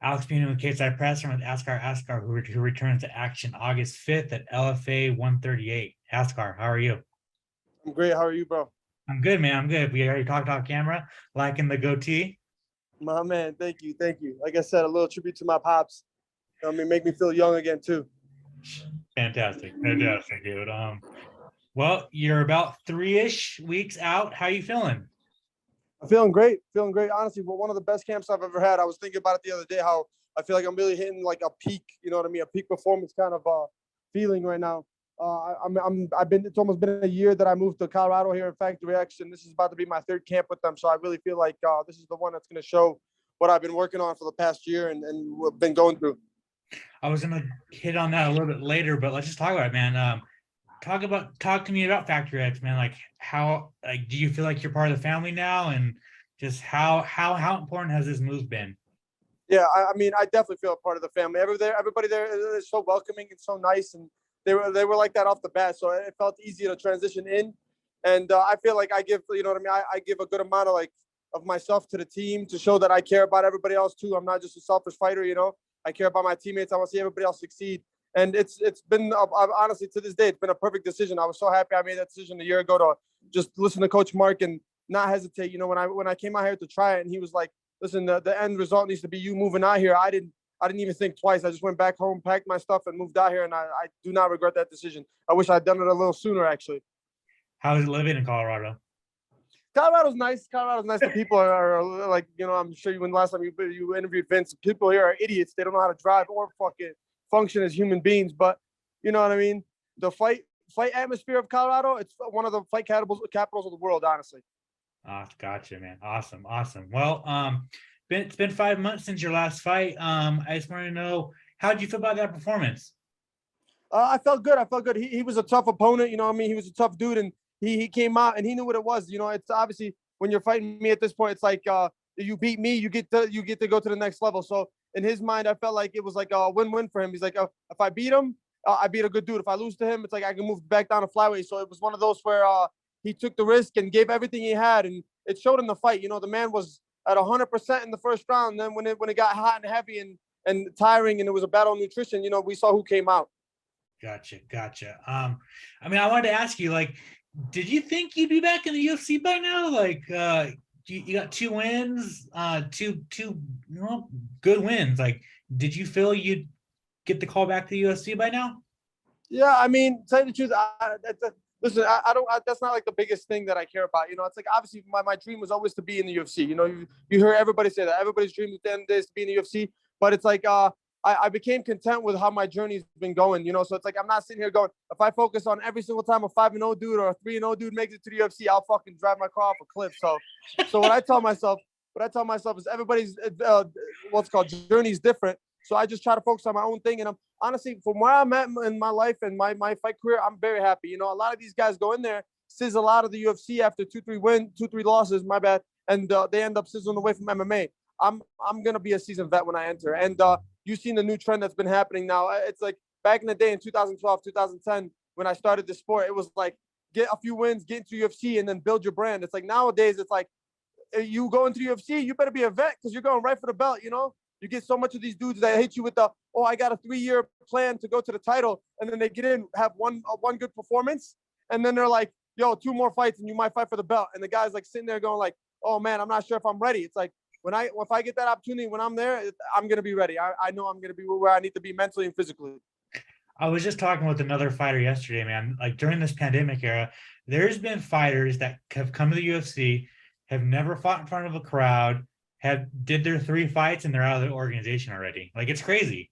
Alex Bean with Stateside Press and with Askar Askar, who returns to action August 5th at LFA 138. Askar, how are you? I'm great. How are you, bro? I'm good, man. I'm good. We already talked off camera, liking the goatee. My man, thank you. Thank you. Like I said, a little tribute to my pops. Make me feel young again, too. Fantastic. Fantastic, dude. Well, you're about 3-ish weeks out. How you feeling? I'm feeling great. Feeling great. Honestly, but one of the best camps I've ever had. I was thinking about it the other day, how I feel like I'm really hitting like a peak, you know what I mean? A peak performance kind of feeling right now. It's almost been a year that I moved to Colorado here in Factory X, and this is about to be my third camp with them. So I really feel like this is the one that's going to show what I've been working on for the past year and been going through. I was gonna hit on that a little bit later, but let's just talk about it, man. Talk to me about Factory X, man. Like do you feel like you're part of the family now, and just how important has this move been? Yeah, I definitely feel a part of the family. Everybody there is so welcoming and so nice, and they were like that off the bat. So it felt easy to transition in, and I feel like I give, you know what I mean. I give a good amount of myself to the team to show that I care about everybody else too. I'm not just a selfish fighter, you know. I care about my teammates. I want to see everybody else succeed, and it's been honestly, to this day, it's been a perfect decision. I was so happy I made that decision a year ago to just listen to Coach Mark and not hesitate. You know, when I came out here to try it, and he was like, listen, the end result needs to be you moving out here. I didn't even think twice. I just went back home, packed my stuff, and moved out here. And I do not regret that decision. I wish I'd done it a little sooner, actually. How is it living in Colorado? Colorado's nice. Colorado's nice. The people are like, you know, I'm sure when last time you interviewed Vince, people here are idiots. They don't know how to drive or fucking function as human beings. But you know what I mean? The fight atmosphere of Colorado, it's one of the fight capitals of the world, honestly. Gotcha, man. Awesome. Well, it's been 5 months since your last fight. I just want to know, how did you feel about that performance? I felt good. He was a tough opponent. You know what I mean? He was a tough dude, and he came out and he knew what it was. You know, it's obviously when you're fighting me at this point, it's like you beat me, you get to go to the next level. So in his mind, I felt like it was like a win-win for him. He's like, if I beat him, I beat a good dude. If I lose to him, it's like I can move back down to flyweight. So it was one of those where he took the risk and gave everything he had, and it showed in the fight. You know, the man was at 100% in the first round. And then when it got hot and heavy and tiring, and it was a battle of nutrition, you know, we saw who came out. Gotcha. I mean, I wanted to ask you, like, did you think you'd be back in the UFC by now? Like, you got 2 wins, two good wins. Like, did you feel you'd get the call back to the UFC by now? Yeah, I mean, tell you the truth, listen, I don't. That's not like the biggest thing that I care about. You know, it's like obviously my dream was always to be in the UFC. You know, you hear everybody say that. Everybody's dream at the end of the day is to be in the UFC. But it's like I became content with how my journey's been going. You know, so it's like I'm not sitting here going, if I focus on every single time a 5-0 dude or a 3-0 dude makes it to the UFC, I'll fucking drive my car off a cliff. So what I tell myself is everybody's what's called journey's different. So I just try to focus on my own thing. And I'm honestly, from where I'm at in my life and my fight career, I'm very happy. You know, a lot of these guys go in there, sizzle out of the UFC after 2-3 losses, my bad, and they end up sizzling away from MMA. I'm gonna be a seasoned vet when I enter. And you've seen the new trend that's been happening now. It's like back in the day in 2012, 2010, when I started this sport, it was like get a few wins, get into UFC, and then build your brand. It's like nowadays, it's like you go into the UFC, you better be a vet because you're going right for the belt, you know? You get so much of these dudes that hit you with I got a 3-year plan to go to the title. And then they get in, have one good performance. And then they're like, yo, 2 more fights and you might fight for the belt. And the guy's like sitting there going like, oh man, I'm not sure if I'm ready. It's like, if I get that opportunity, when I'm there, I'm going to be ready. I know I'm going to be where I need to be mentally and physically. I was just talking with another fighter yesterday, man. Like during this pandemic era, there's been fighters that have come to the UFC, have never fought in front of a crowd, did their 3 fights, and they're out of the organization already. Like, it's crazy.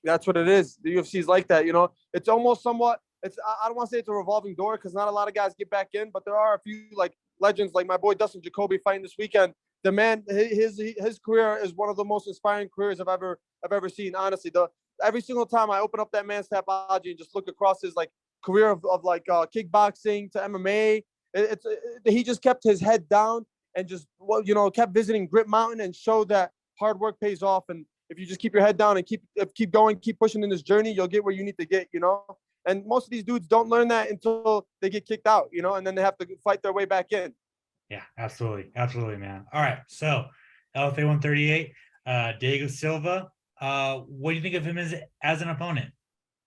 That's what it is. The UFC is like that, you know. It's almost somewhat. I don't want to say it's a revolving door because not a lot of guys get back in, but there are a few like legends, like my boy Dustin Jacoby fighting this weekend. The man, his career is one of the most inspiring careers I've ever seen. Honestly, every single time I open up that man's Tapology and just look across his like career of like kickboxing to MMA, he just kept his head down and just kept visiting Grit Mountain and showed that hard work pays off. And if you just keep your head down and keep going, keep pushing in this journey, you'll get where you need to get. You know. And most of these dudes don't learn that until they get kicked out, you know, and then they have to fight their way back in. Yeah, absolutely, man. All right, so LFA 138. Diego Silva. What do you think of him as an opponent?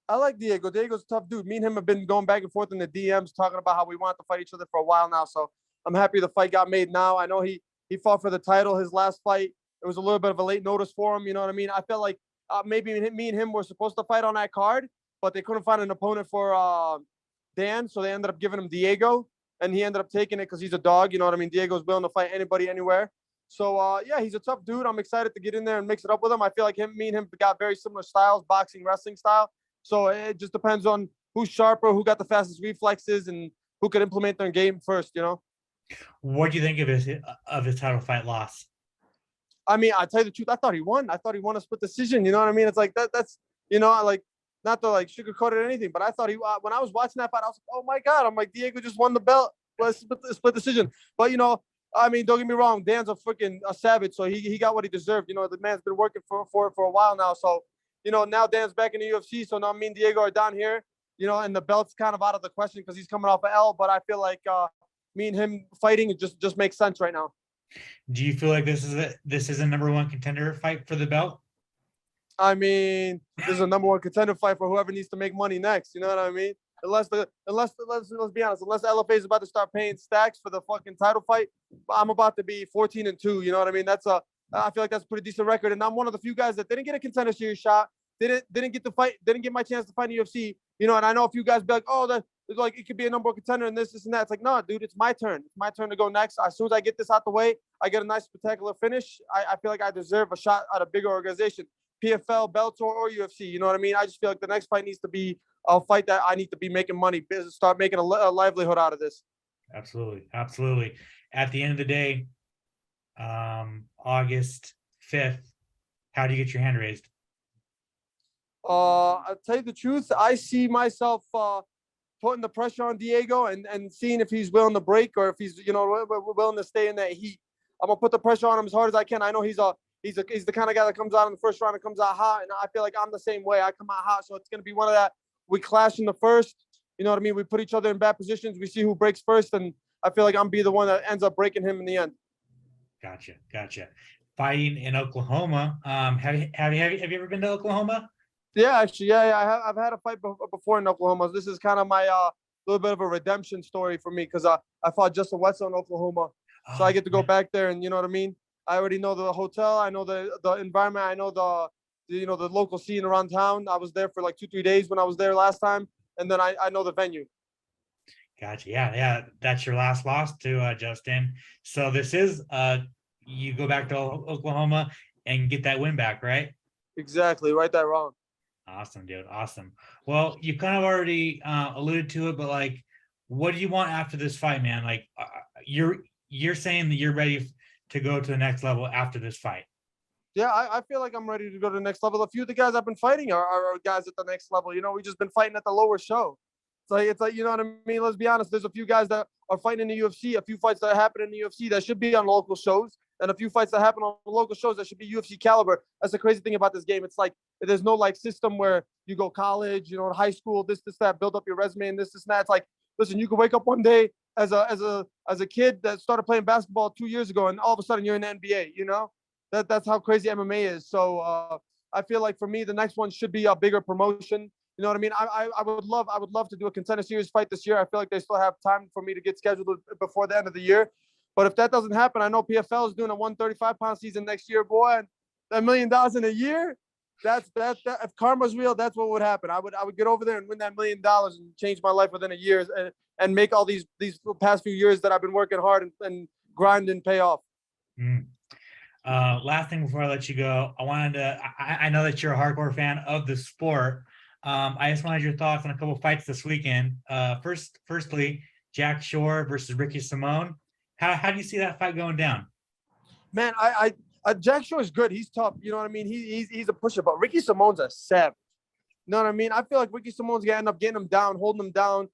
I like Diego. Diego's a tough dude. Me and him have been going back and forth in the DMs talking about how we want to fight each other for a while now. So I'm happy the fight got made now. I know he fought for the title his last fight. It was a little bit of a late notice for him. You know what I mean? I felt like maybe me and him were supposed to fight on that card, but they couldn't find an opponent for Dan, so they ended up giving him Diego, and he ended up taking it because he's a dog. You know what I mean? Diego's willing to fight anybody, anywhere. So yeah, he's a tough dude. I'm excited to get in there and mix it up with him. I feel like me and him got very similar styles, boxing, wrestling style. So it just depends on who's sharper, who got the fastest reflexes, and who could implement their game first. You know. What do you think of his title fight loss? I mean, I tell you the truth, I thought he won. I thought he won a split decision. You know what I mean? It's like that's I like not to like sugarcoat it or anything, but I thought when I was watching that fight, I was like, oh my god, I'm like Diego just won the belt, split decision. But I mean, don't get me wrong, Dan's a savage, so he got what he deserved. The man's been working for a while now, so now Dan's back in the UFC, so now me and Diego are down here, and the belt's kind of out of the question because he's coming off an L. But I feel like me and him fighting it just makes sense right now. Do you feel like this is a number one contender fight for the belt? I mean, this is a number one contender fight for whoever needs to make money next. You know what I mean? Let's be honest, unless LFA is about to start paying stacks for the fucking title fight, I'm about to be 14-2. You know what I mean? I feel like that's a pretty decent record, and I'm one of the few guys that didn't get a contender series shot, didn't get to fight, didn't get my chance to fight in the UFC. And I know a few guys be like, oh, that like it could be a number one contender and this and that. It's like, no, dude, it's my turn. It's my turn to go next. As soon as I get this out the way, I get a nice spectacular finish. I feel like I deserve a shot at a bigger organization, PFL, Bellator, or UFC. You know what I mean? I just feel like the next fight needs to be a fight that I need to be making money, start making a livelihood out of this. Absolutely. At the end of the day, August 5th, how do you get your hand raised? I'll tell you the truth. I see myself putting the pressure on Diego and seeing if he's willing to break or if he's willing to stay in that heat. I'm gonna put the pressure on him as hard as I can. I know he's the kind of guy that comes out in the first round and comes out hot, and I feel like I'm the same way. I come out hot, so it's gonna be one of that. We clash in the first. You know what I mean? We put each other in bad positions. We see who breaks first, and I feel like I'm be the one that ends up breaking him in the end. Gotcha. Fighting in Oklahoma. Have you ever been to Oklahoma? Yeah, actually, yeah. I've had a fight before in Oklahoma. This is kind of my little bit of a redemption story for me because I fought Justin Wetzel in Oklahoma, so I get to go back there, and you know what I mean. I already know the hotel. I know the environment. I know the local scene around town. I was there for like 2-3 days when I was there last time, and then I know the venue. Gotcha. Yeah. That's your last loss to Justin. So this is you go back to Oklahoma and get that win back, right? Exactly. Right that wrong. Awesome, dude. Awesome. Well, you kind of already alluded to it, but like, what do you want after this fight, man? Like, you're saying that you're ready to go to the next level after this fight. Yeah, I feel like I'm ready to go to the next level. A few of the guys I've been fighting are guys at the next level. We just been fighting at the lower show. It's like you know what I mean? Let's be honest. There's a few guys that are fighting in the UFC, a few fights that happen in the UFC that should be on local shows, and a few fights that happen on local shows that should be UFC caliber. That's the crazy thing about this game. It's like there's no like system where you go college, high school, this, that, build up your resume and this, and that. It's like, listen, you can wake up one day as a kid that started playing basketball 2 years ago, and all of a sudden you're in the NBA. That's how crazy MMA is. So I feel like for me, the next one should be a bigger promotion. You know what I mean? I would love to do a contender series fight this year. I feel like they still have time for me to get scheduled before the end of the year. But if that doesn't happen, I know PFL is doing a 135-pound season next year, boy. And $1 million in a year, that's if karma's real, that's what would happen. I would get over there and win that $1 million and change my life within a year and make all these past few years that I've been working hard and grinding pay off. Last thing before I let you go, I know that you're a hardcore fan of the sport. I just wanted your thoughts on a couple fights this weekend. Firstly, Jack Shore versus Ricky Simone. How do you see that fight going down? Man, Jack Shore is good. He's tough. You know what I mean? He's a pusher, but Ricky Simone's a savage. You know what I mean? I feel like Ricky Simone's gonna end up getting him down, holding him down,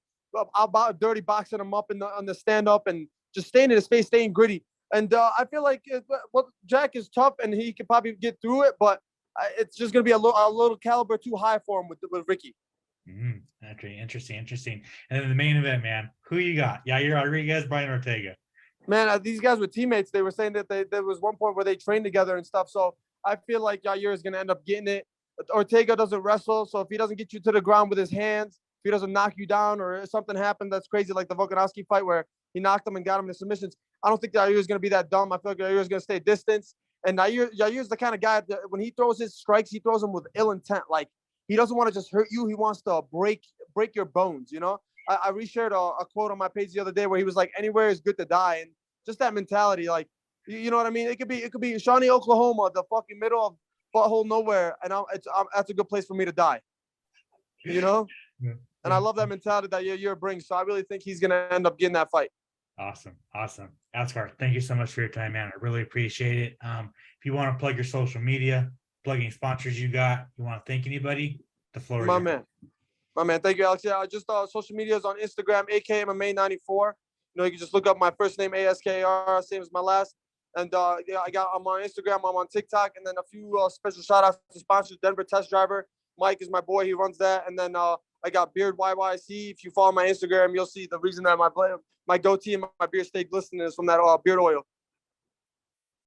about dirty boxing him up on the stand up and just staying in his face, staying gritty. And I feel like Jack is tough and he could probably get through it, but it's just gonna be a little caliber too high for him with Ricky. Okay, interesting. And then the main event, man. Who you got? Yair Rodriguez, Brian Ortega. Man, these guys were teammates. They were saying that there was one point where they trained together and stuff. So I feel like Yair is going to end up getting it. Ortega doesn't wrestle, so if he doesn't get you to the ground with his hands, if he doesn't knock you down or something happened that's crazy like the Volkanovski fight where he knocked him and got him in submissions, I don't think Yair is going to be that dumb. I feel like Yair is going to stay distance. And Yair's the kind of guy that when he throws his strikes, he throws them with ill intent. Like, he doesn't want to just hurt you. He wants to break your bones, you know? I reshared a quote on my page the other day where he was like, anywhere is good to die. And just that mentality, like, you know what I mean? It could be Shawnee, Oklahoma, the fucking middle of butthole nowhere. And that's a good place for me to die, you know? Yeah. And I love that mentality that Yair brings. So I really think he's going to end up getting that fight. Awesome. Askar, thank you so much for your time, man. I really appreciate it. If you want to plug your social media, plug any sponsors you got, you want to thank anybody, the floor is yours. My man. Thank you, Alex. Yeah, just social media is on Instagram, AKMMA94. You know, you can just look up my first name, ASKAR, same as my last. And yeah, I'm on Instagram, I'm on TikTok, and then a few special shout outs to sponsors. Denver Test Driver, Mike is my boy, he runs that. And then I got Beard YYC. If you follow my Instagram, you'll see the reason that my goatee and my beard stay glistening is from that beard oil.